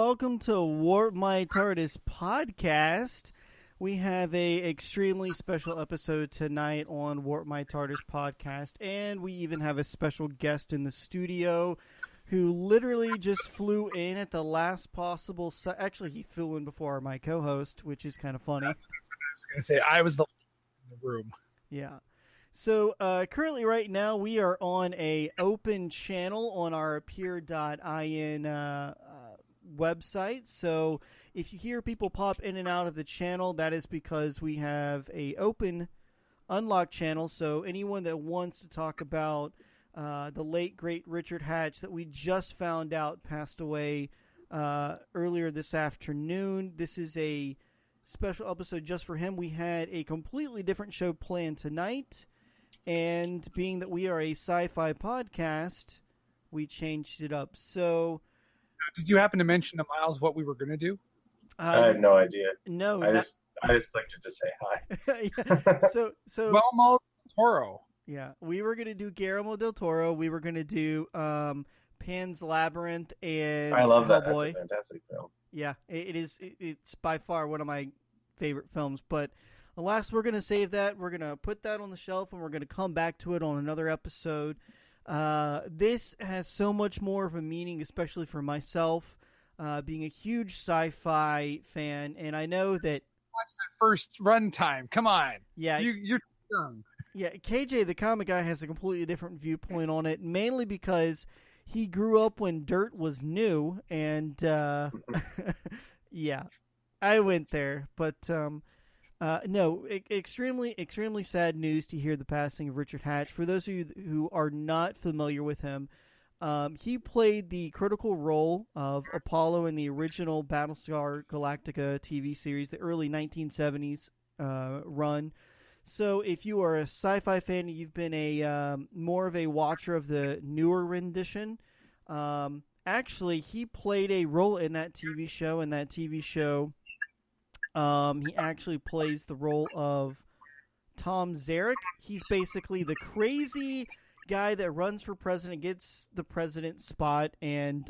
welcome to Warp My Tardis podcast. We have a extremely special episode tonight on Warp My Tardis podcast, and we even have a special guest in the studio who literally just flew in at the last possible actually, he flew in before my co-host, which is kind of funny. That's what I was going to say. I was the in the room. Yeah. So currently right now we are on a open channel on our peer.in website. So if you hear people pop in and out of the channel, that is because we have a open unlocked channel. So anyone that wants to talk about the late, great Richard Hatch that we just found out passed away earlier this afternoon, this is a special episode just for him. We had a completely different show planned tonight. And being that we are a sci-fi podcast, we changed it up. So, did you happen to mention to Miles what we were going to do? I have no idea. No, I just clicked it to say hi. Yeah. So Guillermo del Toro. Yeah, we were going to do Guillermo del Toro. We were going to do Pan's Labyrinth and I love that. Hellboy. That's a fantastic film. Yeah, it is. It's by far one of my favorite films, but. Alas, we're going to save that. We're going to put that on the shelf, and we're going to come back to it on another episode. This has so much more of a meaning, especially for myself, being a huge sci-fi fan. And I know that... Watch that first run time. Come on. Yeah, you're young. Yeah, KJ, the comic guy, has a completely different viewpoint on it, mainly because he grew up when dirt was new. And, yeah, I went there. But... no, extremely sad news to hear the passing of Richard Hatch. For those of you who are not familiar with him, he played the critical role of Apollo in the original Battlestar Galactica TV series, the early 1970s run. So if you are a sci-fi fan, you've been a more of a watcher of the newer rendition. Actually, he played a role in that TV show, he actually plays the role of Tome Zerak. He's basically the crazy guy that runs for president, gets the president's spot, and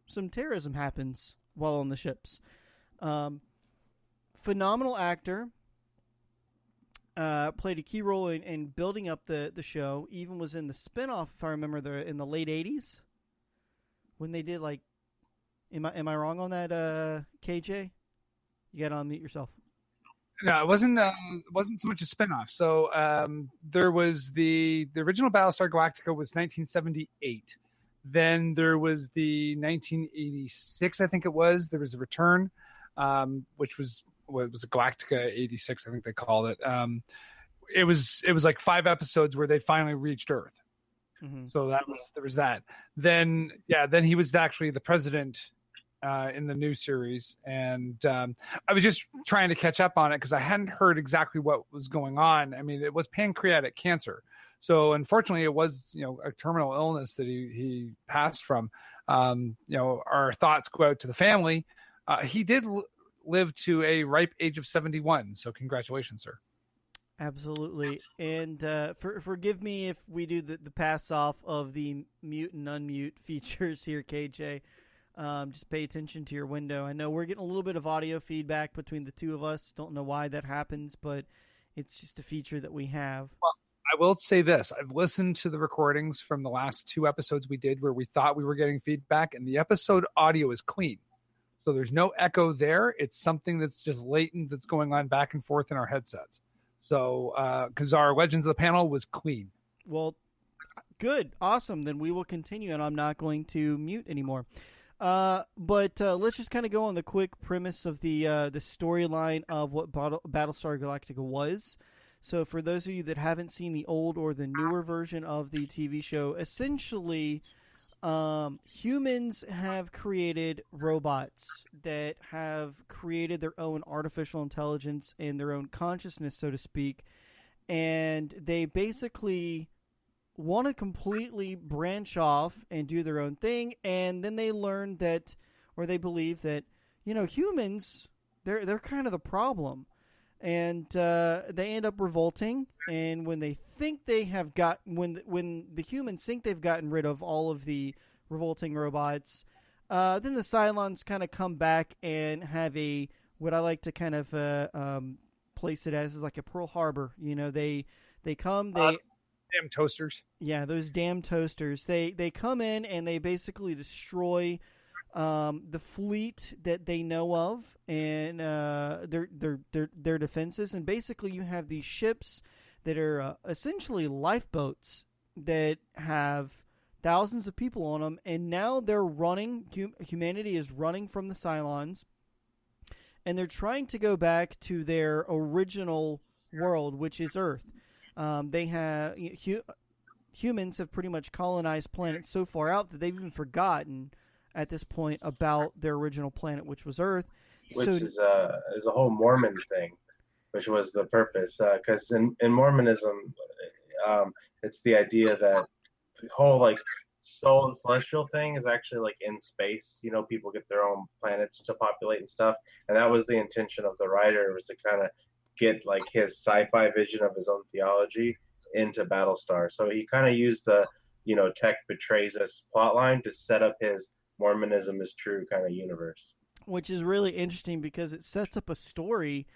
some terrorism happens while on the ships. Phenomenal actor. Played a key role in building up the show. Even was in the spinoff, if I remember, in the late 80s. When they did, like... Am I wrong on that, KJ? You got to unmute yourself. No, it wasn't so much a spinoff. So there was the original Battlestar Galactica was 1978. Then there was the 1986, I think it was. There was a return, which was a Galactica 86, I think they called it. It was like 5 episodes where they finally reached Earth. Mm-hmm. So there was that. Then he was actually the president in the new series, and I was just trying to catch up on it because I hadn't heard exactly what was going on. I mean, it was pancreatic cancer, so unfortunately, it was a terminal illness that he passed from. Our thoughts go out to the family. He did live to a ripe age of 71, so congratulations, sir. Absolutely, and forgive me if we do the pass off of the mute and unmute features here, KJ. Just pay attention to your window. I know we're getting a little bit of audio feedback between the two of us. Don't know why that happens, but it's just a feature that we have. Well, I will say this. I've listened to the recordings from the last 2 episodes we did where we thought we were getting feedback, and the episode audio is clean. So there's no echo there. It's something that's just latent that's going on back and forth in our headsets. So because our Legends of the Panel was clean. Well, good. Awesome. Then we will continue, and I'm not going to mute anymore. But let's just kind of go on the quick premise of the storyline of what Battlestar Galactica was. So for those of you that haven't seen the old or the newer version of the TV show, essentially humans have created robots that have created their own artificial intelligence and their own consciousness, so to speak, and they basically want to completely branch off and do their own thing, and then they learn that, or they believe that, humans, they're kind of the problem, and they end up revolting. And when they think they have when the humans think they've gotten rid of all of the revolting robots, Then the Cylons kind of come back and have what I like to kind of place it as is like a Pearl Harbor. You know, they come, damn toasters. Yeah, those damn toasters. They come in and they basically destroy the fleet that they know of and their defenses. And basically, you have these ships that are essentially lifeboats that have thousands of people on them, and now they're running. Humanity is running from the Cylons, and they're trying to go back to their original world, which is Earth. They have humans have pretty much colonized planets so far out that they've even forgotten at this point about their original planet, which was Earth. Which is a whole Mormon thing, which was the purpose. Because in Mormonism, it's the idea that the whole like soul and celestial thing is actually like in space. You know, people get their own planets to populate and stuff, and that was the intention of the writer, was to kind of get like his sci-fi vision of his own theology into Battlestar. So he kind of used the, you know, tech betrays us plotline to set up his Mormonism is true kind of universe. Which is really interesting because it sets up a story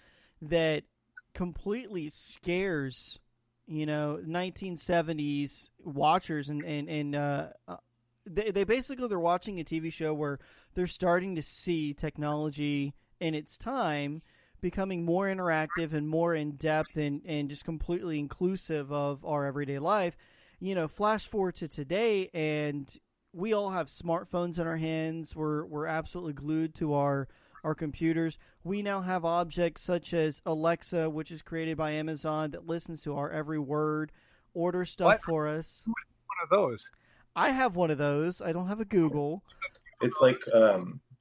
that completely scares, you know, 1970s watchers, and they basically, they're watching a TV show where they're starting to see technology in its time becoming more interactive and more in depth and just completely inclusive of our everyday life. You know, flash forward to today, and we all have smartphones in our hands. We're absolutely glued to our computers. We now have objects such as Alexa, which is created by Amazon, that listens to our every word, orders stuff for us. One of those. I have one of those. I don't have a Google. It's like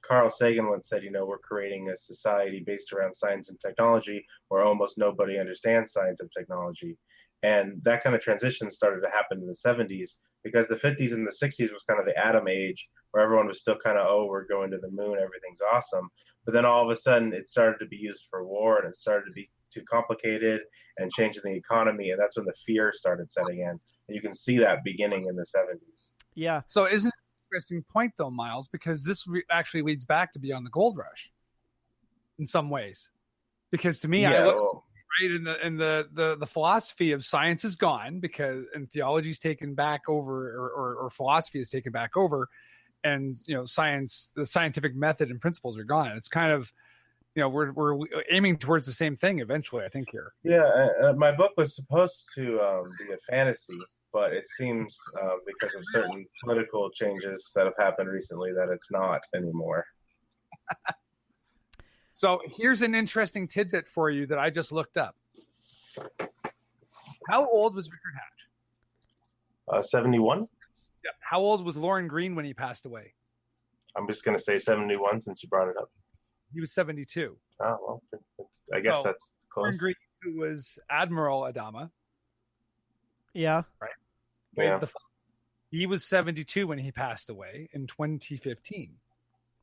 Carl Sagan once said, you know, we're creating a society based around science and technology where almost nobody understands science and technology. And that kind of transition started to happen in the 70s, because the 50s and the 60s was kind of the atom age where everyone was still kind of, oh, we're going to the moon, everything's awesome. But then all of a sudden it started to be used for war, and it started to be too complicated and changing the economy. And that's when the fear started setting in. And you can see that beginning in the 70s. Yeah. So isn't it an interesting point, though, Miles, because this actually leads back to Beyond the Gold Rush in some ways. Because to me, I look... Right, and the philosophy of science is gone, because and theology's taken back over, or philosophy is taken back over, and you know, science, the scientific method and principles are gone. It's kind of, you know, we're aiming towards the same thing eventually, I think here. Yeah, my book was supposed to be a fantasy, but it seems because of certain political changes that have happened recently that it's not anymore. So here's an interesting tidbit for you that I just looked up. How old was Richard Hatch? 71? Yeah. How old was Lauren Green when he passed away? I'm just going to say 71 since you brought it up. He was 72. Oh, well, I guess that's close. Lauren Green, who was Admiral Adama. Yeah. Right. Yeah. He was 72 when he passed away in 2015.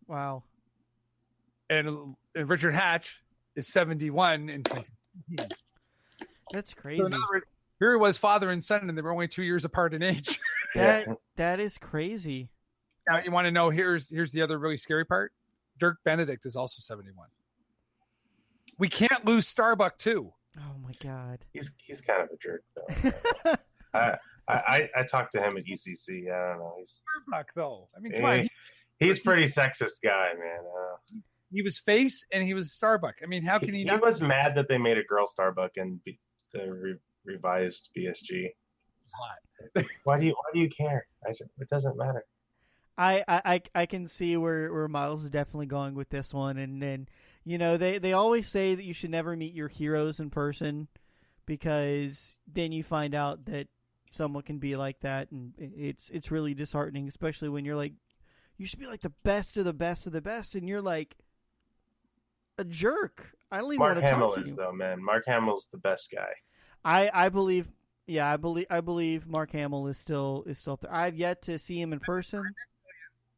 Wow. And Richard Hatch is 71 in 2015. That's crazy. So here he was, father and son, and they were only 2 years apart in age. That is crazy. Now, you want to know, here's the other really scary part. Dirk Benedict is also 71. We can't lose Starbuck, too. Oh, my God. He's kind of a jerk, though. I talked to him at ECC. I don't know. He's Starbuck, though. I mean, come on. He's pretty sexist guy, man. He was face and he was Starbuck. I mean, how can he not? He was mad that they made a girl Starbuck in the revised BSG. It's hot. Why do you care? It doesn't matter. I can see where Miles is definitely going with this one, and you know, they always say that you should never meet your heroes in person, because then you find out that someone can be like that, and it's really disheartening, especially when you're like, you should be like the best of the best of the best, and you're like a jerk. I don't even want to talk to you. Mark Hamill is, though, man. Mark Hamill's the best guy. I believe Mark Hamill is still up there. I've yet to see him in person.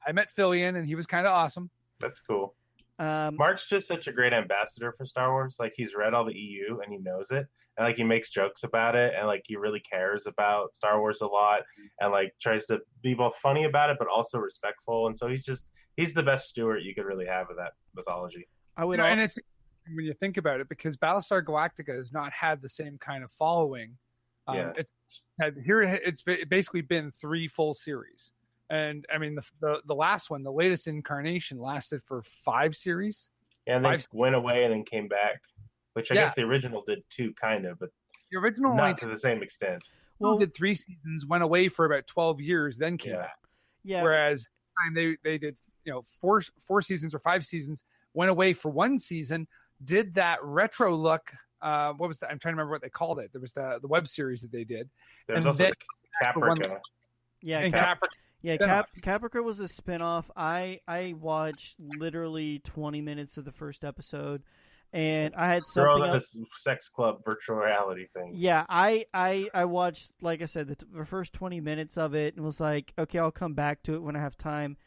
I met Fillion, and he was kind of awesome. That's cool. Mark's just such a great ambassador for Star Wars. Like, he's read all the EU and he knows it, and like he makes jokes about it, and like he really cares about Star Wars a lot, and like tries to be both funny about it but also respectful. And so he's the best steward you could really have of that mythology. And it's when you think about it, because Battlestar Galactica has not had the same kind of following. It's basically been 3 full series. And I mean, the last one, the latest incarnation, lasted for 5 series. Yeah, and they went away and then came back, which I guess the original did too, kind of, but the original not to the same extent. Well, did 3 seasons, went away for about 12 years, then came back. Yeah. Whereas they did 4 seasons or 5 seasons, went away for 1 season, did that retro look. What was that? I'm trying to remember what they called it. There was the web series that they did. There was also Caprica. Caprica. Yeah, Caprica was a spinoff. I watched literally 20 minutes of the first episode, and I had something else. Sex club virtual reality thing. Yeah, I watched, like I said, the first 20 minutes of it, and was like, okay, I'll come back to it when I have time,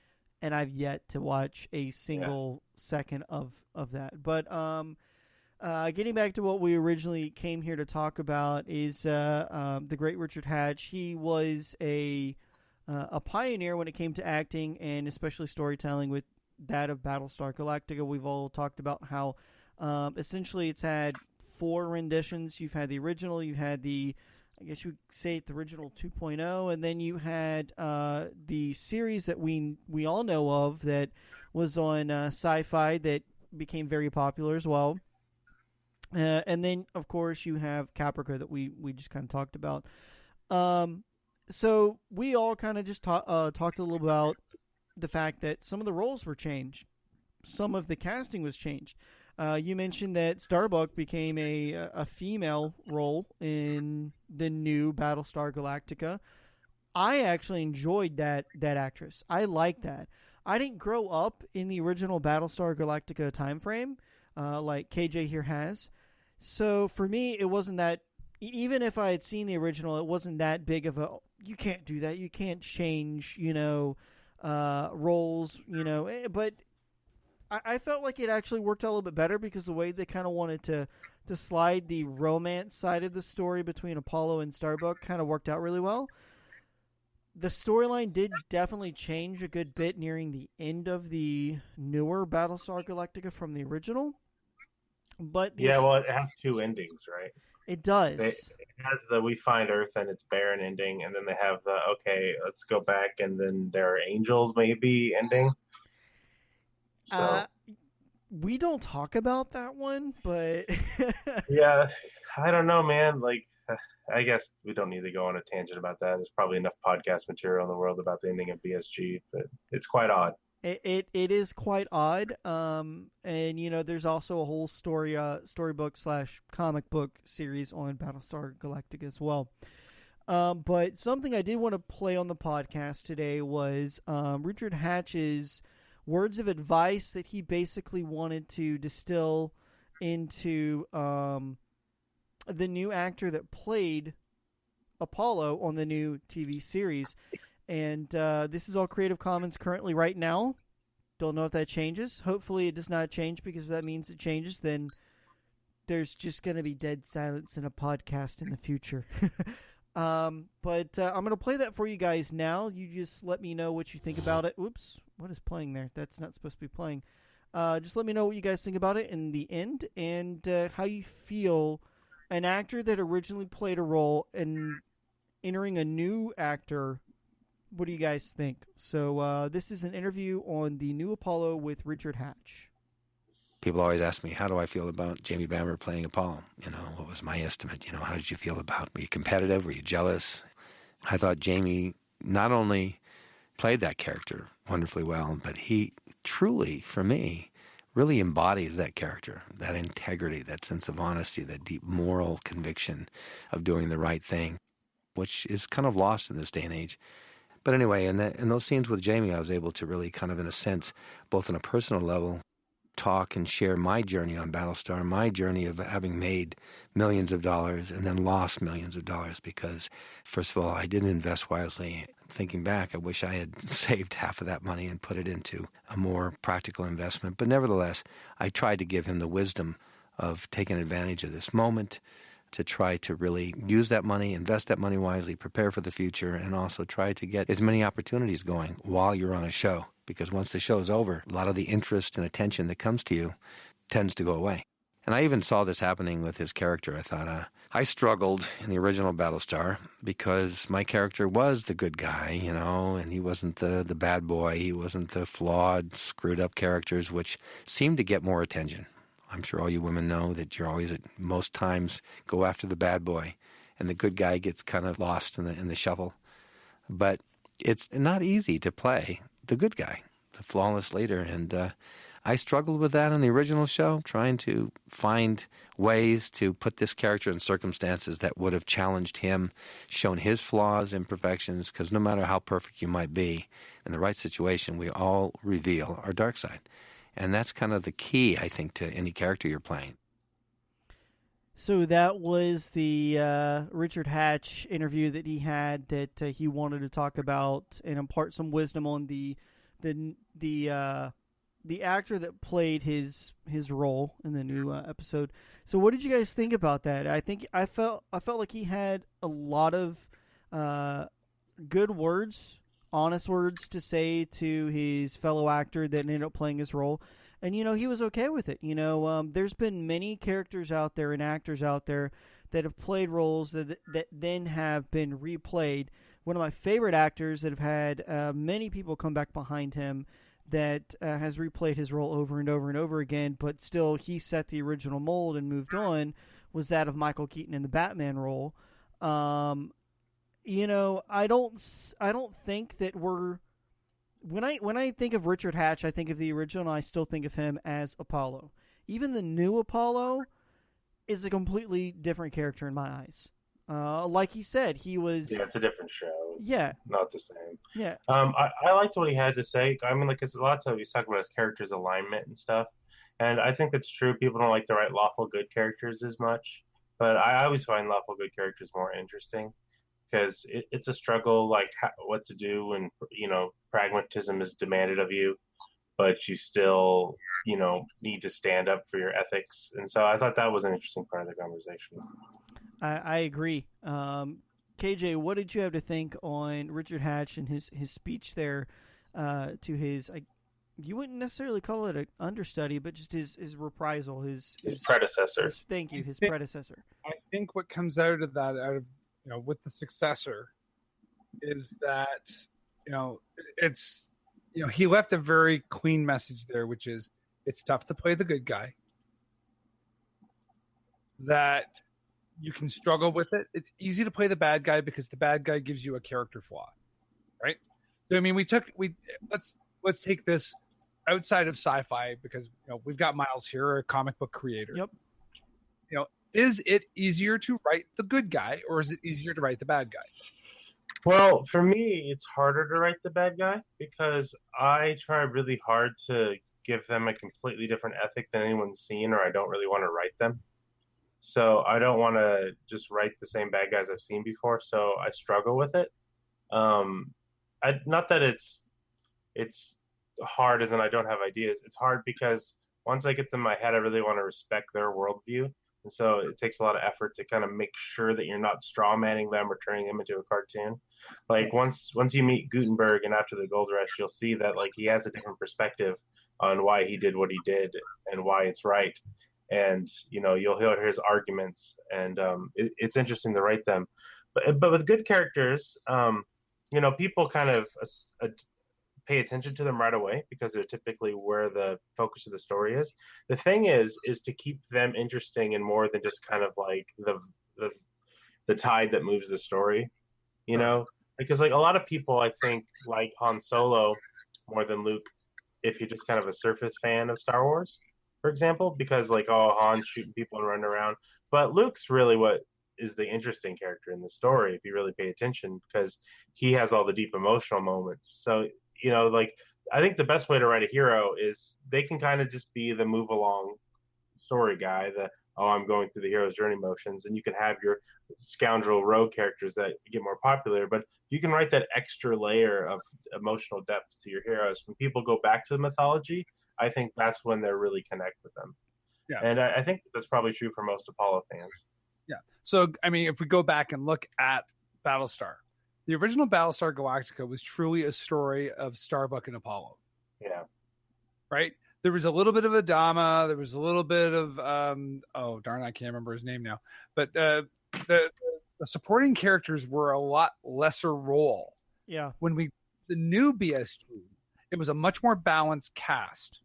and I've yet to watch a single second of that. But getting back to what we originally came here to talk about is the great Richard Hatch. He was a pioneer when it came to acting and especially storytelling with that of Battlestar Galactica. We've all talked about how essentially it's had 4 renditions. You've had the original, you had the, I guess you would say the original 2.0, and then you had the series that we all know of that was on Sci-Fi that became very popular as well. And then, of course, you have Caprica that we just kind of talked about. So we all kind of just talked a little about the fact that some of the roles were changed. Some of the casting was changed. You mentioned that Starbuck became a female role in the new Battlestar Galactica. I actually enjoyed that actress. I like that. I didn't grow up in the original Battlestar Galactica time frame like KJ here has. So for me, it wasn't that. Even if I had seen the original, it wasn't that big of a. You can't do that. You can't change, roles, But I felt like it actually worked out a little bit better because the way they kind of wanted to slide the romance side of the story between Apollo and Starbuck kind of worked out really well. The storyline did definitely change a good bit nearing the end of the newer Battlestar Galactica from the original. But it has 2 endings, right? It does. It has the we find Earth and it's barren ending, and then they have the okay, let's go back, and then there are angels maybe ending. So we don't talk about that one, but yeah, I don't know, man. Like, I guess we don't need to go on a tangent about that. There's probably enough podcast material in the world about the ending of BSG, but it's quite odd. It is quite odd, and there's also a whole storybook / comic book series on Battlestar Galactica as well. But something I did want to play on the podcast today was Richard Hatch's words of advice that he basically wanted to distill into the new actor that played Apollo on the new TV series. And this is all Creative Commons currently right now. Don't know if that changes. Hopefully it does not change, because if that means it changes, then there's just going to be dead silence in a podcast in the future. But I'm going to play that for you guys now. You just let me know what you think about it. Oops, what is playing there? That's not supposed to be playing. Just let me know what you guys think about it in the end, and how you feel an actor that originally played a role and entering a new actor. What do you guys think? So this is an interview on the new Apollo with Richard Hatch. People always ask me, how do I feel about Jamie Bamber playing Apollo? What was my estimate? How did you feel about it? Were you competitive? Were you jealous? I thought Jamie not only played that character wonderfully well, but he truly, for me, really embodies that character, that integrity, that sense of honesty, that deep moral conviction of doing the right thing, which is kind of lost in this day and age. But anyway, in those scenes with Jamie, I was able to really kind of, in a sense, both on a personal level talk and share my journey on Battlestar, my journey of having made millions of dollars and then lost millions of dollars because, first of all, I didn't invest wisely. Thinking back, I wish I had saved half of that money and put it into a more practical investment. But nevertheless, I tried to give him the wisdom of taking advantage of this moment to try to really use that money, invest that money wisely, prepare for the future, and also try to get as many opportunities going while you're on a show. Because once the show's over, a lot of the interest and attention that comes to you tends to go away. And I even saw this happening with his character. I thought, I struggled in the original Battlestar because my character was the good guy, and he wasn't the bad boy. He wasn't the flawed, screwed up characters, which seemed to get more attention. I'm sure all you women know that you're always, at most times, go after the bad boy, and the good guy gets kind of lost in the shuffle. But it's not easy to play the good guy, the flawless leader, and I struggled with that on the original show, trying to find ways to put this character in circumstances that would have challenged him, shown his flaws, imperfections, because no matter how perfect you might be, in the right situation, we all reveal our dark side. And that's kind of the key, I think, to any character you're playing. So that was the Richard Hatch interview that he had that he wanted to talk about and impart some wisdom on the actor that played his role in the new episode. So what did you guys think about that? I felt like he had a lot of good words, honest words to say to his fellow actor that ended up playing his role. And, he was okay with it. There's been many characters out there and actors out there that have played roles that then have been replayed. One of my favorite actors that have had many people come back behind him that has replayed his role over and over and over again, but still he set the original mold and moved on, was that of Michael Keaton in the Batman role. I don't think that we're when I think of Richard Hatch, I think of the original, and I still think of him as Apollo. Even the new Apollo is a completely different character in my eyes. Like he said, he was... Yeah, it's a different show. It's yeah. not the same. Yeah. I liked what he had to say. I mean, because a lot of times he's talking about his character's alignment and stuff. And I think that's true. People don't like to write lawful good characters as much. But I always find lawful good characters more interesting. Because it's a struggle, like what to do, and pragmatism is demanded of you, but you still need to stand up for your ethics. And so I thought that was an interesting part of the conversation. I agree. KJ, what did you have to think on Richard Hatch and his speech there to his? You wouldn't necessarily call it an understudy, but just his reprisal, his predecessor. His predecessor. I think what comes out of with the successor is that, it's, he left a very clean message there, which is it's tough to play the good guy, that you can struggle with it. It's easy to play the bad guy because the bad guy gives you a character flaw, right? So, I mean, let's take this outside of sci-fi because, we've got Miles here, a comic book creator. Yep. Is it easier to write the good guy or is it easier to write the bad guy? Well, for me, it's harder to write the bad guy because I try really hard to give them a completely different ethic than anyone's seen, or I don't really want to write them. So I don't want to just write the same bad guys I've seen before. So I struggle with it. Not that it's hard as in I don't have ideas. It's hard because once I get them in my head, I really want to respect their worldview. And so it takes a lot of effort to kind of make sure that you're not straw manning them or turning them into a cartoon. Like once you meet Gutenberg and after the Gold Rush, you'll see that like he has a different perspective on why he did what he did and why it's right. And you'll hear his arguments, and it's interesting to write them. But with good characters, people kind of pay attention to them right away because they're typically where the focus of the story is. The thing is to keep them interesting and more than just kind of like the tide that moves the story, because like a lot of people, I think, like Han Solo more than Luke if you're just kind of a surface fan of Star Wars, for example, because like, oh, Han's shooting people and running around. But Luke's really what is the interesting character in the story if you really pay attention, because he has all the deep emotional moments. So like I think the best way to write a hero is they can kind of just be the move along story guy, I'm going through the hero's journey motions, and you can have your scoundrel rogue characters that get more popular. But you can write that extra layer of emotional depth to your heroes. When people go back to the mythology, I think that's when they really connect with them. Yeah. And I think that's probably true for most Apollo fans. Yeah. So, I mean, if we go back and look at Battlestar, the original Battlestar Galactica was truly a story of Starbuck and Apollo. Yeah. Right? There was a little bit of Adama. There was a little bit of, oh, darn, I can't remember his name now. But the supporting characters were a lot lesser role. Yeah. When the new BSG, it was a much more balanced cast.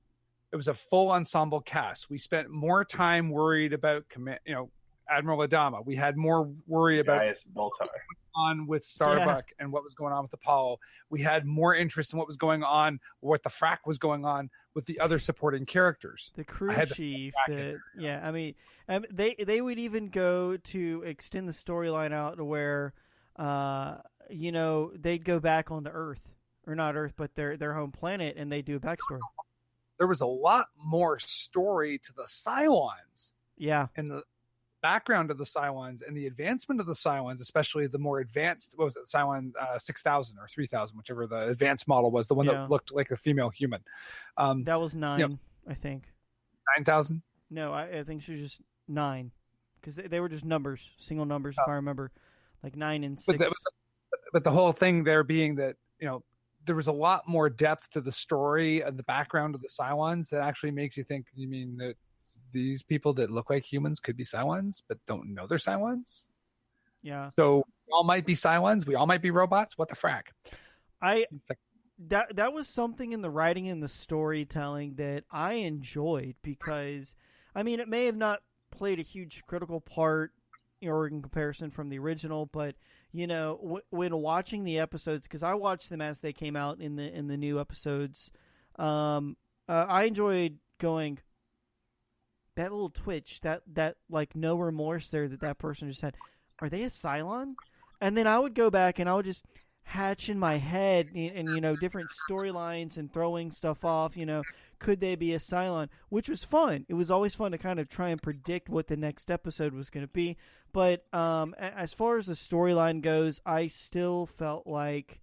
It was a full ensemble cast. We spent more time worried about, Admiral Adama. We had more worry about Gaius Baltar. On with Starbuck and what was going on with Apollo. We had more interest in what was going on, what the frack was going on with the other supporting characters. The crew chief. I mean, they would even go to extend the storyline out to where, they'd go back onto Earth, or not Earth, but their home planet, and they do a backstory. There was a lot more story to the Cylons. Yeah, and the background of the Cylons and the advancement of the Cylons, especially the more advanced, what was it, Cylon 6000 or 3000, whichever the advanced model was, the one that looked like a female human. That was 9, I think. 9,000? No, I think she was just 9, because they were just numbers, single numbers, if I remember, like 9 and 6. But the whole thing there being that, there was a lot more depth to the story and the background of the Cylons that actually makes you think, you mean that these people that look like humans could be Cylons, but don't know they're Cylons? Yeah. So we all might be Cylons. We all might be robots. What the frack? That was something in the writing and the storytelling that I enjoyed, because, I mean, it may have not played a huge critical part or in comparison from the original, but, when watching the episodes, because I watched them as they came out in the new episodes, I enjoyed going, that little twitch, that like no remorse there that person just had. Are they a Cylon? And then I would go back and I would just hatch in my head and different storylines and throwing stuff off. Could they be a Cylon? Which was fun. It was always fun to kind of try and predict what the next episode was going to be. But as far as the storyline goes, I still felt like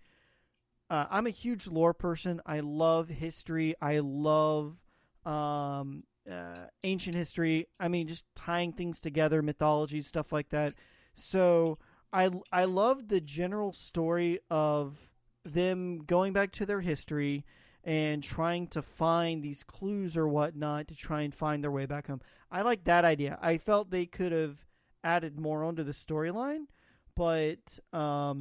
I'm a huge lore person. I love history. I love ancient history. I mean, just tying things together, mythology, stuff like that. So I love the general story of them going back to their history and trying to find these clues or whatnot to try and find their way back home. I like that idea. I felt they could have added more onto the storyline, but I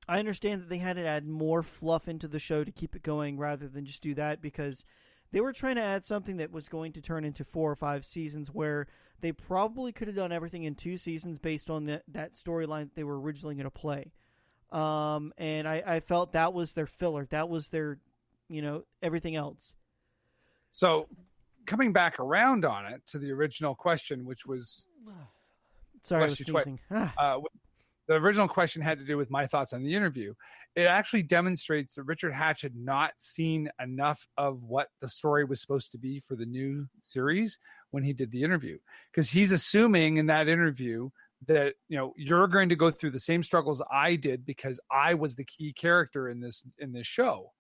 understand that they had to add more fluff into the show to keep it going rather than just do that, because they were trying to add something that was going to turn into 4 or 5 seasons, where they probably could have done everything in 2 seasons based on that storyline that they were originally going to play. And I felt that was their filler. That was their, everything else. So coming back around on it to the original question, which was... Sorry, I was sneezing. The original question had to do with my thoughts on the interview. It actually demonstrates that Richard Hatch had not seen enough of what the story was supposed to be for the new series when he did the interview. Because he's assuming in that interview that, you're going to go through the same struggles I did because I was the key character in this show.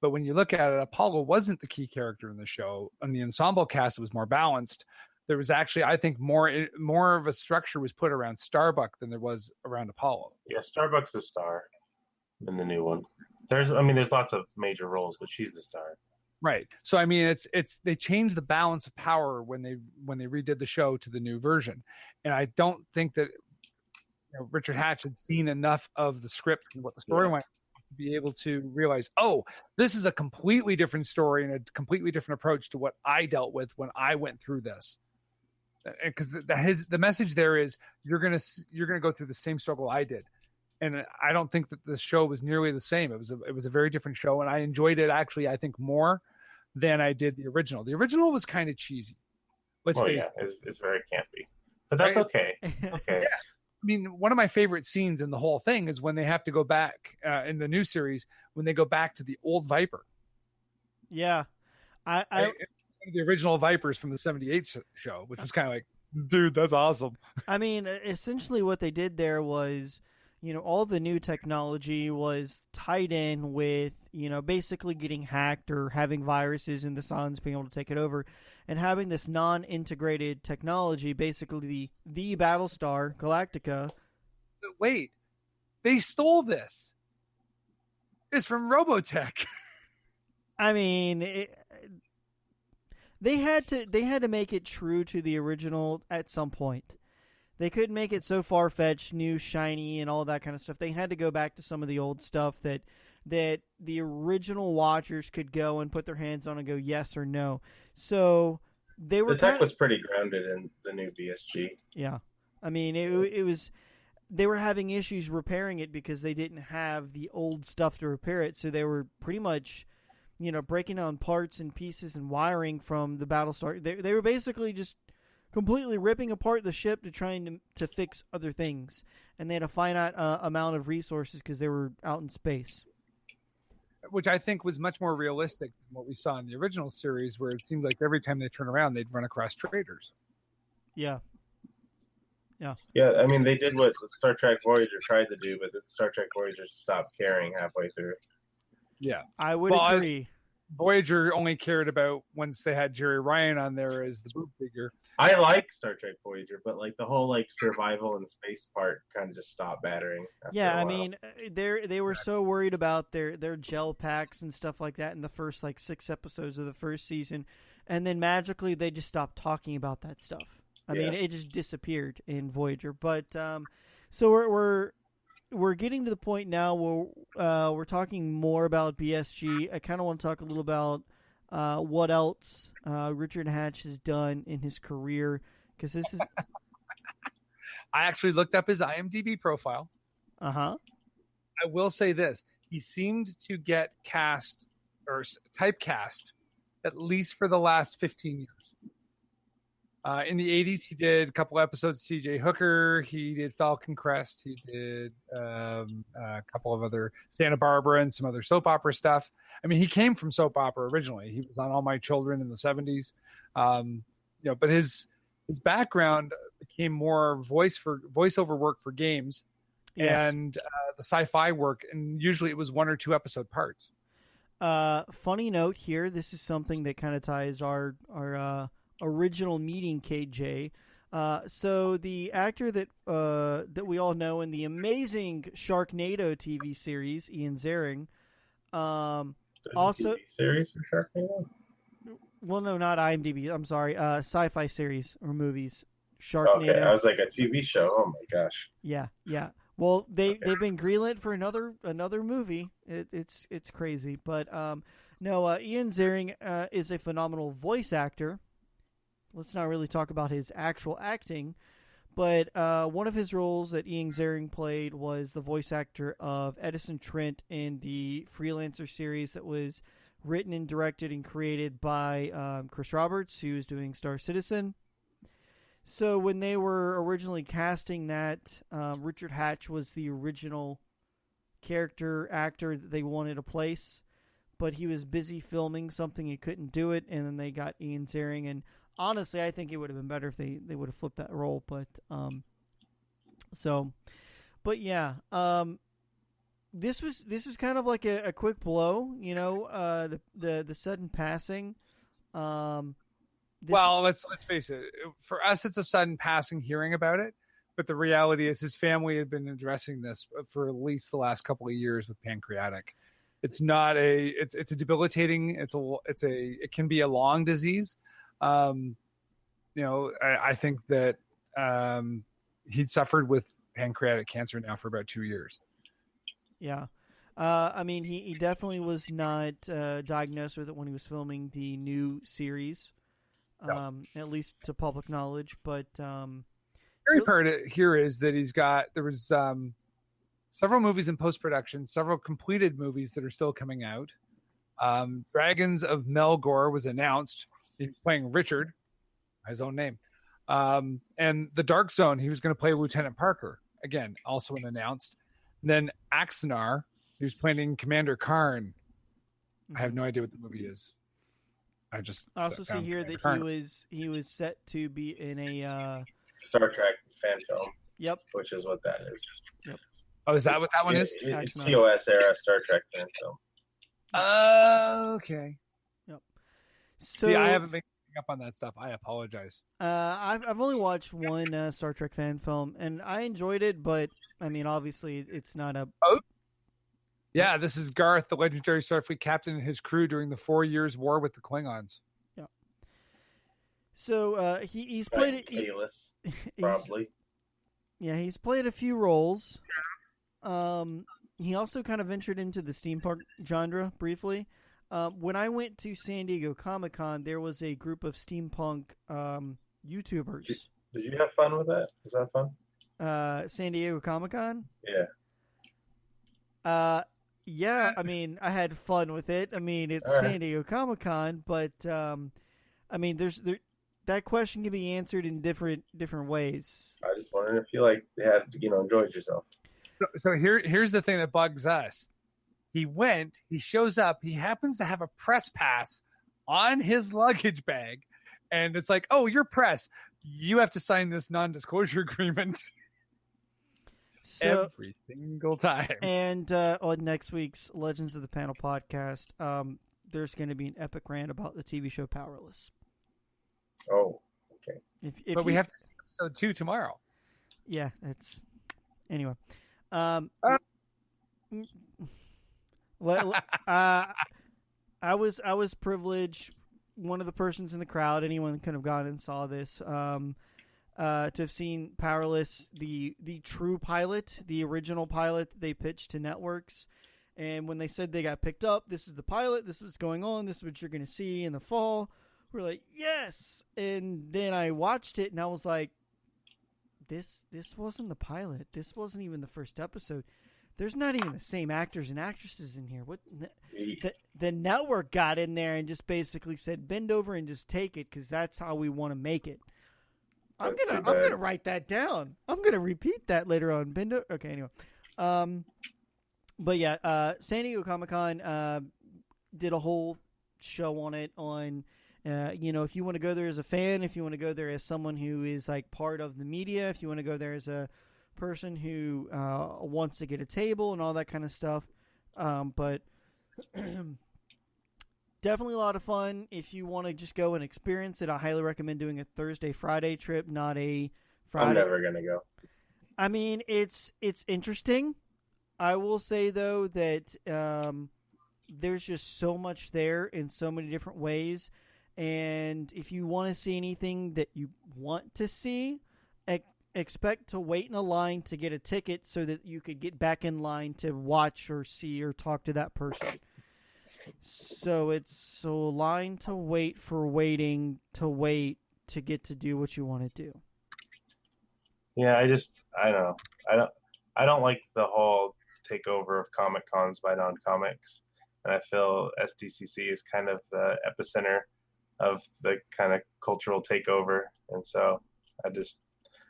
But when you look at it, Apollo wasn't the key character in the show. On the ensemble cast, it was more balanced. There was actually, I think, more of a structure was put around Starbuck than there was around Apollo. Yeah, Starbuck's the star in the new one. There's lots of major roles, but she's the star. Right. So I mean, it's they changed the balance of power when they redid the show to the new version, and I don't think that Richard Hatch had seen enough of the script and what the storyline to be able to realize, oh, this is a completely different story and a completely different approach to what I dealt with when I went through this. Because the message there is you're gonna go through the same struggle I did, and I don't think that the show was nearly the same. It was a very different show, and I enjoyed it actually, I think, more than I did the original. The original was kind of cheesy. Let's face it. It's very campy, but that's okay. Okay. mean, one of my favorite scenes in the whole thing is when they have to go back in the new series, when they go back to the old Viper. Yeah. The original Vipers from the 78 show, which was kind of like, dude, that's awesome. I mean, essentially what they did there was, all the new technology was tied in with, basically getting hacked or having viruses in the suns being able to take it over, and having this non-integrated technology, basically the Battlestar Galactica. Wait, they stole this. It's from Robotech. I mean, they had to make it true to the original at some point. They couldn't make it so far-fetched, new, shiny, and all that kind of stuff. They had to go back to some of the old stuff that the original watchers could go and put their hands on and go yes or no. So they were. The tech was pretty grounded in the new BSG. Yeah, I mean it was. They were having issues repairing it because they didn't have the old stuff to repair it. So they were pretty much, breaking down parts and pieces and wiring from the Battlestar. They were basically just completely ripping apart the ship to trying to fix other things, and they had a finite amount of resources because they were out in space, which I think was much more realistic than what we saw in the original series, where it seemed like every time they turn around, they'd run across traitors. Yeah. I mean, they did what Star Trek Voyager tried to do, but Star Trek Voyager stopped caring halfway through. Yeah, I would agree. Voyager only cared about once they had Jerry Ryan on there as the boob figure. I like Star Trek Voyager, but the whole survival in space part kind of just stopped battering. Yeah, I mean, they were so worried about their gel packs and stuff like that in the first 6 episodes of the first season, and then magically they just stopped talking about that stuff. I mean, it just disappeared in Voyager. But so we're getting to the point now where we're talking more about BSG. I kind of want to talk a little about what else Richard Hatch has done in his career, because this is. I actually looked up his IMDb profile. I will say this: he seemed to get cast or typecast at least for the last 15 years. In the 80s, he did a couple episodes of T.J. Hooker. He did Falcon Crest. He did a couple of other Santa Barbara and some other soap opera stuff. I mean, he came from soap opera originally. He was on All My Children in the 70s. But his background became more voiceover work for games and the sci-fi work, and usually it was 1 or 2 episode parts. Funny note here. This is something that kind of ties our original meeting, KJ. So the actor that we all know in the amazing Sharknado TV series, Ian Ziering, also TV series for Sharknado. Well, no, not IMDb. I'm sorry, sci-fi series or movies. Sharknado. Okay, I was like a TV show. Oh my gosh. Yeah. Well, they've been greenlit for another movie. It's crazy, but no. Ian Ziering is a phenomenal voice actor. Let's not really talk about his actual acting, but one of his roles that Ian Ziering played was the voice actor of Edison Trent in the Freelancer series that was written and directed and created by Chris Roberts, who was doing Star Citizen. So when they were originally casting that, Richard Hatch was the original character actor that they wanted to place, but he was busy filming something, he couldn't do it, and then they got Ian Ziering. And honestly, I think it would have been better if they would have flipped that role. But this was kind of like a quick blow, the sudden passing. Well, let's face it. For us, it's a sudden passing hearing about it. But the reality is, his family had been addressing this for at least the last couple of years with pancreatic. It's not it's a debilitating. It can be a long disease. I think that he'd suffered with pancreatic cancer now for about 2 years. Yeah. I mean, he definitely was not diagnosed with it when he was filming the new series, at least to public knowledge. But scary part here is that there was several movies in post-production, several completed movies that are still coming out. Dragons of Melgore was announced. He's playing Richard, his own name. And The Dark Zone, he was going to play Lieutenant Parker. again, also unannounced. And then Axanar, who's playing Commander Karn. I have no idea what the movie is. I also see here that he was set to be in a Star Trek fan film. Yep. Which is what that is. Yep. Oh, is that what that one is? It's TOS era Star Trek fan film. Okay. Yep. So yeah, I haven't been picking up on that stuff. I apologize. I've only watched one Star Trek fan film, and I enjoyed it, but I mean, obviously, it's not a. Oh. Yeah, this is Garth, the legendary Starfleet captain, and his crew during the 4 years war with the Klingons. Yeah. So he's played it. Kalis, probably. Yeah, he's played a few roles. He also kind of ventured into the steampunk genre briefly. When I went to San Diego Comic-Con, there was a group of steampunk YouTubers. Did you have fun with that? Was that fun? San Diego Comic-Con? Yeah. Yeah, I mean, I had fun with it. I mean, it's San Diego Comic-Con, but I mean, that question can be answered in different ways. I just wondered if you enjoyed yourself. So here's the thing that bugs us. He shows up, he happens to have a press pass on his luggage bag, and it's like, oh, you're press. You have to sign this non-disclosure agreement. So, every single time. And on next week's Legends of the Panel podcast, there's going to be an epic rant about the TV show Powerless. Oh, okay. But we have to see episode 2 tomorrow. Yeah, that's anyway. I was privileged. One of the persons in the crowd, anyone could have gone and saw this. To have seen Powerless, the true pilot, the original pilot that they pitched to networks. And when they said they got picked up, this is the pilot, this is what's going on, this is what you're going to see in the fall. We're like, yes! And then I watched it, and I was like, this wasn't the pilot. This wasn't even the first episode. There's not even the same actors and actresses in here. What the network got in there and just basically said, bend over and just take it, because that's how we want to make it. I'm gonna write that down. I'm gonna repeat that later on. Bendo. Okay, anyway. But yeah, San Diego Comic-Con did a whole show on it. On if you want to go there as a fan, if you want to go there as someone who is like part of the media, if you want to go there as a person who wants to get a table and all that kind of stuff. But definitely a lot of fun. If you want to just go and experience it, I highly recommend doing a Thursday-Friday trip, not a Friday. I'm never going to go. I mean, it's interesting. I will say, though, that there's just so much there in so many different ways. And if you want to see anything that you want to see, expect to wait in a line to get a ticket so that you could get back in line to watch or see or talk to that person. So it's a line to wait for waiting to wait to get to do what you want to do. Yeah, I don't know. I don't like the whole takeover of Comic Cons by non-comics, and I feel SDCC is kind of the epicenter of the kind of cultural takeover, and so I just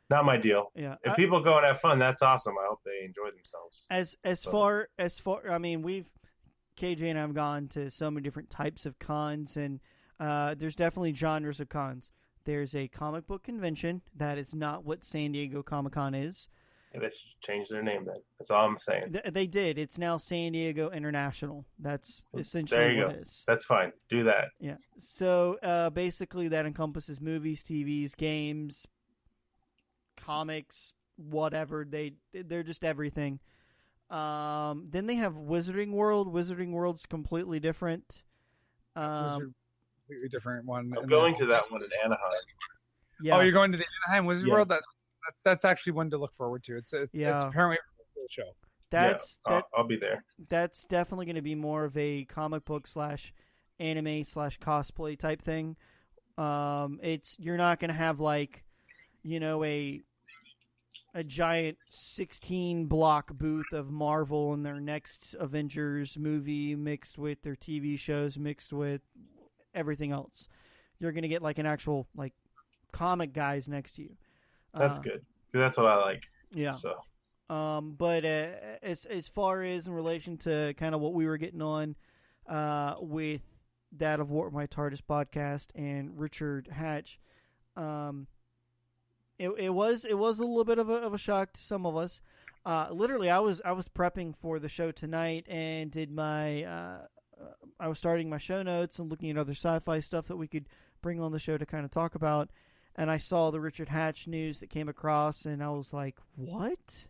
not my deal. Yeah, if people go and have fun, that's awesome. I hope they enjoy themselves. As far, I mean, KJ and I have gone to so many different types of cons, and there's definitely genres of cons. There's a comic book convention. That is not what San Diego Comic-Con is. Yeah, they should change their name then. That's all I'm saying. They did. It's now San Diego International. That's essentially what it is. That's fine. Do that. Yeah. So basically that encompasses movies, TVs, games, comics, whatever. They're just everything. Then they have Wizarding World. Wizarding World's completely different. Completely different one. I'm going to that one in Anaheim. Yeah. Oh, you're going to the Anaheim Wizarding World? That's actually one to look forward to. It's apparently a cool show. I'll be there. That's definitely going to be more of a comic book / anime / cosplay type thing. You're not going to have like, a giant 16 block booth of Marvel and their next Avengers movie mixed with their TV shows mixed with everything else. You're going to get like an actual like comic guys next to you. That's good. That's what I like. Yeah. So But as far as in relation to kind of what we were getting on with that of What My Tardis podcast and Richard Hatch, it was a little bit of a shock to some of us. Literally, I was prepping for the show tonight and did my I was starting my show notes and looking at other sci-fi stuff that we could bring on the show to kind of talk about. And I saw the Richard Hatch news that came across, and I was like, what?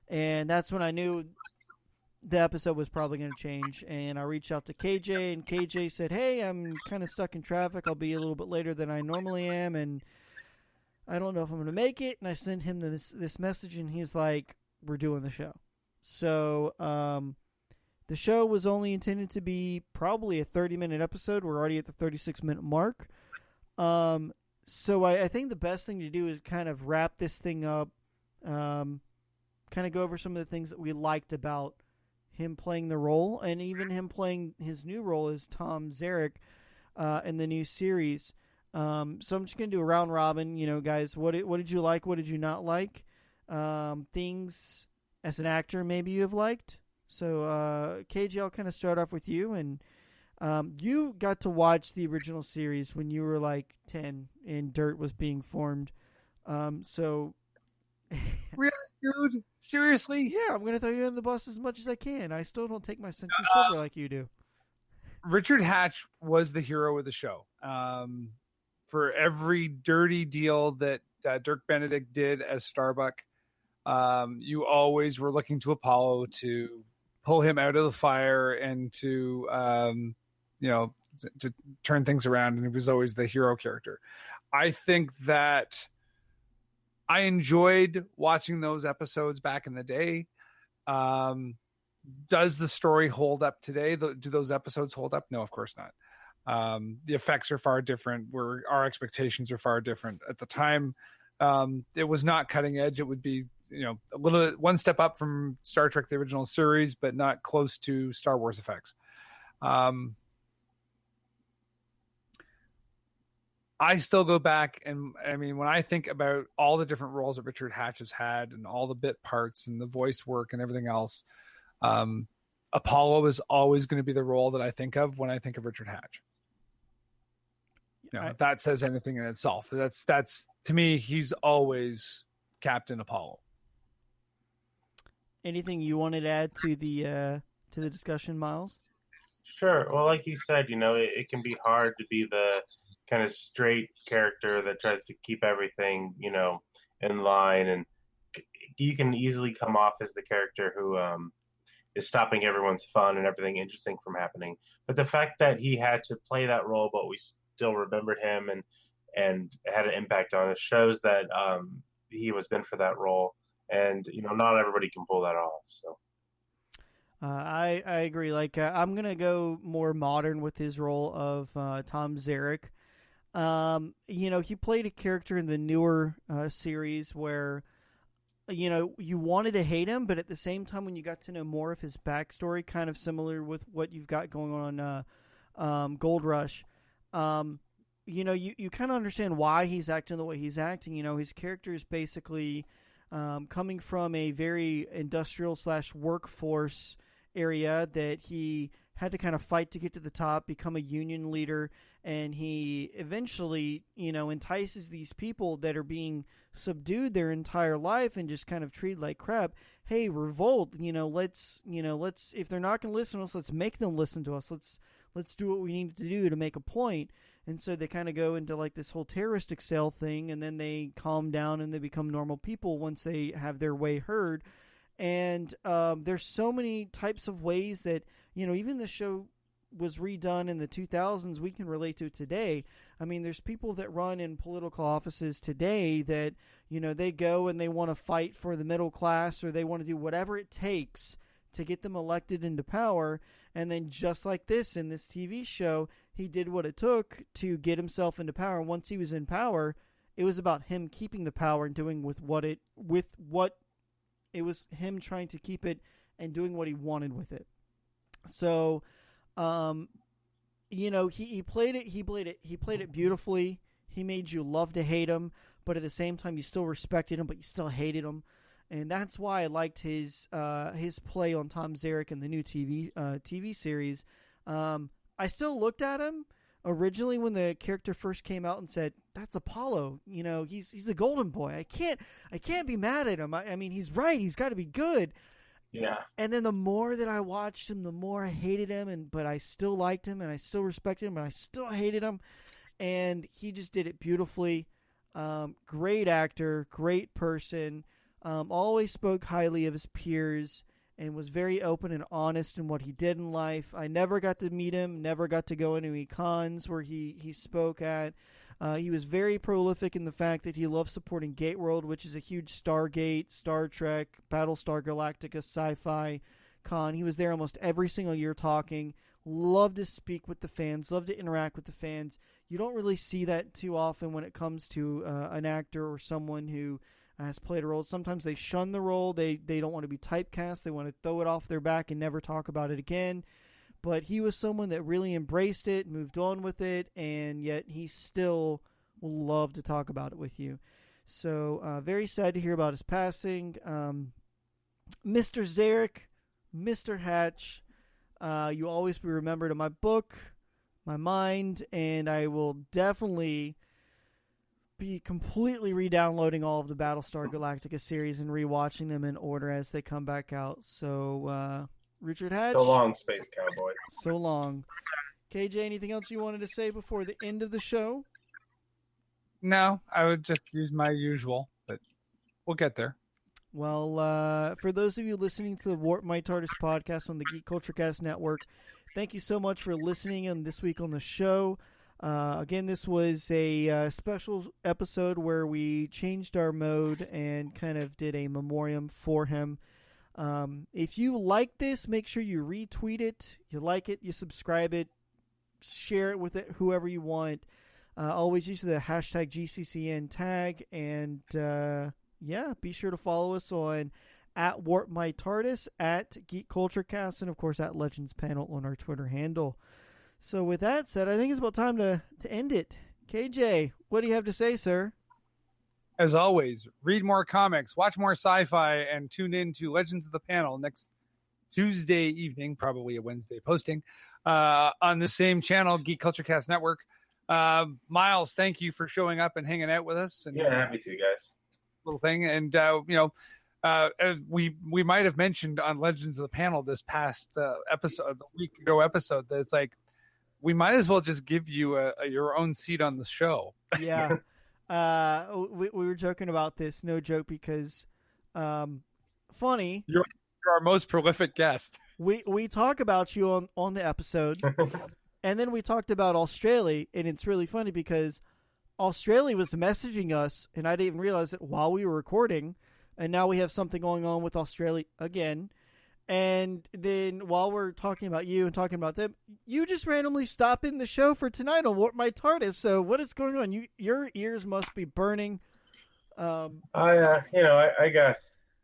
And that's when I knew the episode was probably going to change. And I reached out to KJ, and KJ said, hey, I'm kind of stuck in traffic. I'll be a little bit later than I normally am, and I don't know if I'm going to make it. And I sent him this message, and he's like, we're doing the show. So the show was only intended to be probably a 30-minute episode. We're already at the 36-minute mark. So I think the best thing to do is kind of wrap this thing up, kind of go over some of the things that we liked about him playing the role, and even him playing his new role as Tome Zerak in the new series. So I'm just going to do a round robin, guys. What did you like? What did you not like? Things as an actor maybe you have liked. So KJ, I'll kind of start off with you, and you got to watch the original series when you were like 10 and Dirt was being formed. So really, dude? Seriously? Yeah, I'm going to throw you in the bus as much as I can. I still don't take my Century Silver like you do. Richard Hatch was the hero of the show. For every dirty deal that Dirk Benedict did as Starbuck, you always were looking to Apollo to pull him out of the fire and to turn things around, and he was always the hero character. I think that I enjoyed watching those episodes back in the day. Does the story hold up today? Do those episodes hold up? No, of course not. The effects are far different. Our expectations are far different. At the time, it was not cutting edge. It would be a little one step up from Star Trek, the original series, but not close to Star Wars effects. I still go back, and I mean, when I think about all the different roles that Richard Hatch has had and all the bit parts and the voice work and everything else, Apollo is always going to be the role that I think of when I think of Richard Hatch. If that says anything in itself, that's to me, he's always Captain Apollo. Anything you wanted to add to the discussion, Miles? Sure. Well, like you said, it can be hard to be the kind of straight character that tries to keep everything, in line, and you can easily come off as the character who is stopping everyone's fun and everything interesting from happening. But the fact that he had to play that role, but we still remembered him and had an impact on us shows that he was meant for that role. And, not everybody can pull that off. So I agree. Like, I'm going to go more modern with his role of Tome Zerak. He played a character in the newer series where, you wanted to hate him, but at the same time, when you got to know more of his backstory, kind of similar with what you've got going on Gold Rush, you kind of understand why he's acting the way he's acting. His character is basically coming from a very industrial / workforce area that he had to kind of fight to get to the top, become a union leader, and he eventually, entices these people that are being subdued their entire life and just kind of treated like crap. Hey, revolt, let's, if they're not going to listen to us, let's make them listen to us. Let's do what we need to do to make a point. And so they kind of go into like this whole terroristic cell thing, and then they calm down and they become normal people once they have their way heard. And there's so many types of ways that, even the show was redone in the 2000s, we can relate to today. I mean, there's people that run in political offices today that, they go and they want to fight for the middle class, or they want to do whatever it takes to get them elected into power. And then just like this in this TV show, he did what it took to get himself into power. Once he was in power, it was about him keeping the power and doing with what it was him trying to keep it and doing what he wanted with it. So, he played it beautifully. He made you love to hate him, but at the same time, you still respected him, but you still hated him. and that's why I liked his play on Tome Zerak in the new TV series. I still looked at him originally when the character first came out and said, "That's Apollo. He's the Golden Boy. I can't be mad at him. I mean, he's right. He's got to be good." Yeah. And then the more that I watched him, the more I hated him, but I still liked him, and I still respected him, and I still hated him. And he just did it beautifully. Great actor, great person. Always spoke highly of his peers and was very open and honest in what he did in life. I never got to meet him, never got to go into any cons where he spoke at. He was very prolific in the fact that he loved supporting Gate World, which is a huge Stargate, Star Trek, Battlestar Galactica sci-fi con. He was there almost every single year talking. Loved to speak with the fans, loved to interact with the fans. You don't really see that too often when it comes to an actor or someone who has played a role. Sometimes they shun the role. They don't want to be typecast. They want to throw it off their back and never talk about it again. But he was someone that really embraced it, moved on with it, and yet he still will love to talk about it with you. So very sad to hear about his passing. Mr. Zerak, Mr. Hatch, you always be remembered in my book, my mind, and I will definitely be completely re-downloading all of the Battlestar Galactica series and rewatching them in order as they come back out. So, Richard Hatch. So long, Space Cowboy. So long. KJ, anything else you wanted to say before the end of the show? No, I would just use my usual, but we'll get there. Well, for those of you listening to the Warp My TARDIS podcast on the Geek Culture Cast Network, thank you so much for listening and this week on the show. Again, this was a special episode where we changed our mode and kind of did a memoriam for him. If you like this, make sure you retweet it, you like it, you subscribe it, share it with whoever you want. Always use the hashtag GCCN tag, and be sure to follow us on at Warp My TARDIS, at Geek Culture Cast, and of course at Legends Panel on our Twitter handle. So with that said, I think it's about time to end it. KJ, what do you have to say, sir? As always, read more comics, watch more sci-fi, and tune in to Legends of the Panel next Tuesday evening, probably a Wednesday posting, on the same channel, Geek Culture Cast Network. Miles, thank you for showing up and hanging out with us. And, happy to, guys. Little thing. And, we might have mentioned on Legends of the Panel this past episode, the week ago episode, that it's like, we might as well just give you your own seat on the show. Yeah. We were joking about this, no joke, because funny. You're our most prolific guest. We talk about you on the episode, and then we talked about Australia, and it's really funny because Australia was messaging us, and I didn't even realize it while we were recording, and now we have something going on with Australia again. And then while we're talking about you and talking about them, you just randomly stop in the show for tonight on Warp My TARDIS. So what is going on? Your ears must be burning. I got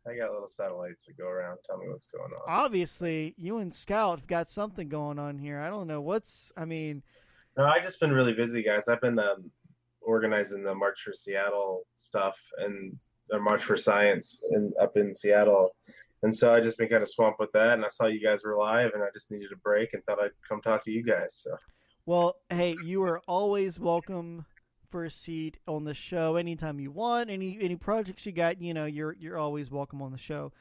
little satellites that go around. Tell me what's going on. Obviously, you and Scout have got something going on here. I don't know No, I've just been really busy, guys. I've been organizing the March for Seattle stuff and the March for Science up in Seattle. And so I just been kind of swamped with that, and I saw you guys were live, and I just needed a break and thought I'd come talk to you guys. So, well, hey, you are always welcome for a seat on the show anytime you want. Any projects you got, you're always welcome on the show.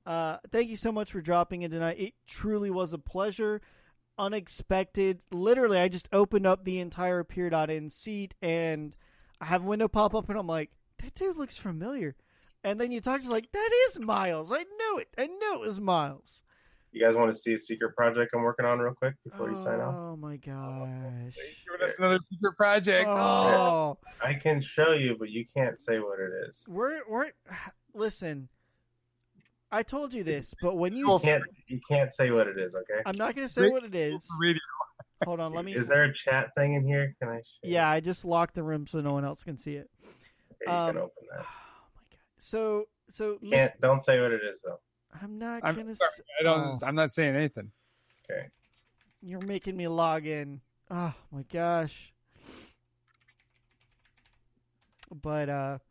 Thank you so much for dropping in tonight. It truly was a pleasure. Unexpected. Literally, I just opened up the entire Peer.in seat, and I have a window pop up, and I'm like, that dude looks familiar. And then you talk to like, that is Miles. I knew it. I knew it was Miles. You guys want to see a secret project I'm working on real quick before you sign off? Oh my gosh. Giving us another secret project. Oh. I can show you, but you can't say what it is. Listen, I told you this, but when you can't say what it is, okay? I'm not going to say what it is. Hold on, let me. Is there a chat thing in here? Can I? Yeah, I just locked the room so no one else can see it. Okay, you can open that. So don't say what it is though. I'm not gonna. I'm not saying anything. Okay. You're making me log in. Oh my gosh. But I'll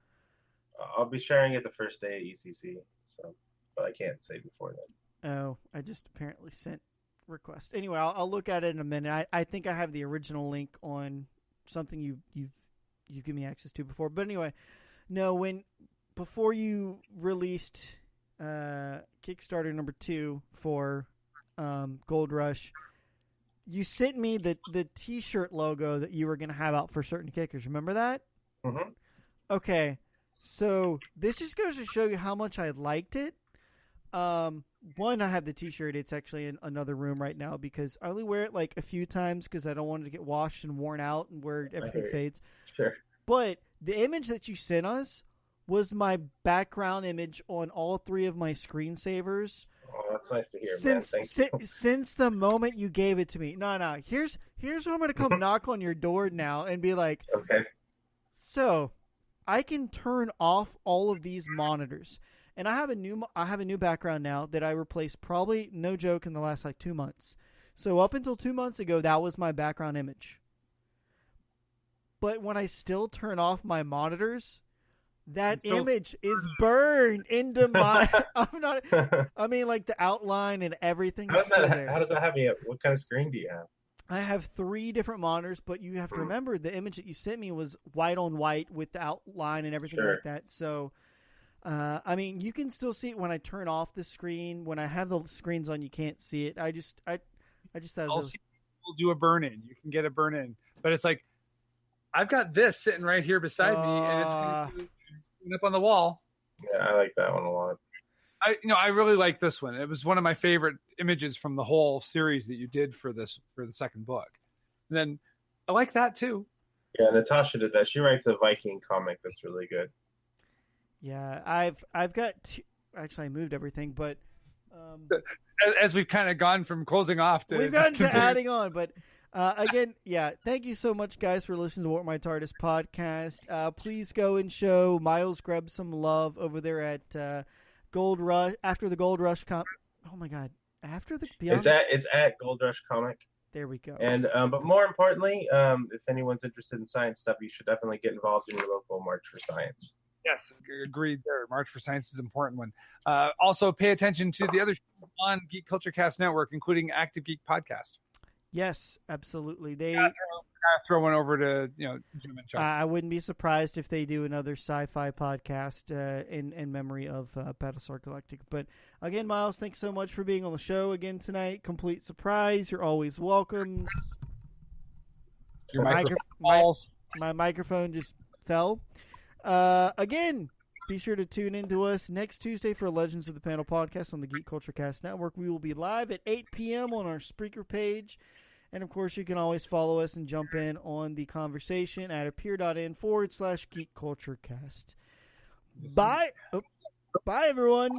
be sharing it the first day at ECC. So, but I can't say before then. Oh, I just apparently sent request. Anyway, I'll look at it in a minute. I think I have the original link on something you've given me access to before. But anyway, no, before you released Kickstarter number 2 for Gold Rush, you sent me the T-shirt logo that you were going to have out for certain kickers. Remember that? Mm-hmm. Okay, so this just goes to show you how much I liked it. One, I have the T-shirt. It's actually in another room right now because I only wear it like a few times because I don't want it to get washed and worn out and where everything fades. Sure. But the image that you sent us was my background image on all 3 of my screensavers. Oh, that's nice to hear, man. Thank you. Since the moment you gave it to me. No. Here's where I'm going to come knock on your door now and be like, okay. So, I can turn off all of these monitors. And I have a new background now that I replaced probably, no joke, in the last like 2 months. So up until 2 months ago, that was my background image. But when I still turn off my monitors, that image is burned into my. I mean, like the outline and everything. How does that have you? What kind of screen do you have? I have 3 different monitors, but you have to remember the image that you sent me was white on white with the outline and everything like that. So, I mean, you can still see it when I turn off the screen. When I have the screens on, you can't see it. I just thought we'll do a burn in. You can get a burn in, but it's like I've got this sitting right here beside me, and it's going up on the wall. Yeah, I like that one a lot. I really like this one. It was one of my favorite images from the whole series that you did for the second book. And then I like that too. Yeah, Natasha did that. She writes a Viking comic that's really good. Yeah, I've got actually I moved everything, but as we've kind of gone from closing off to we've gotten to adding on, but again, yeah, thank you so much, guys, for listening to What My TARDIS podcast. Please go and show Miles Greb some love over there at Gold Rush after the Gold Rush oh my God! After the Beyond, it's at Gold Rush Comic. There we go. And but more importantly, if anyone's interested in science stuff, you should definitely get involved in your local March for Science. Yes, agreed there. March for Science is an important one. Also, pay attention to the other shows on Geek Culture Cast Network, including Active Geek Podcast. Yes, absolutely. They throw one over to Jim and Chuck. I wouldn't be surprised if they do another sci-fi podcast in memory of Battlestar Galactica. But again, Miles, thanks so much for being on the show again tonight. Complete surprise. You're always welcome. Your my microphone just fell. Again, be sure to tune in to us next Tuesday for Legends of the Panel podcast on the Geek Culture Cast Network. We will be live at 8 p.m. on our Spreaker page. And, of course, you can always follow us and jump in on the conversation at appear.in/Geek Culture Cast. Bye. Bye, everyone.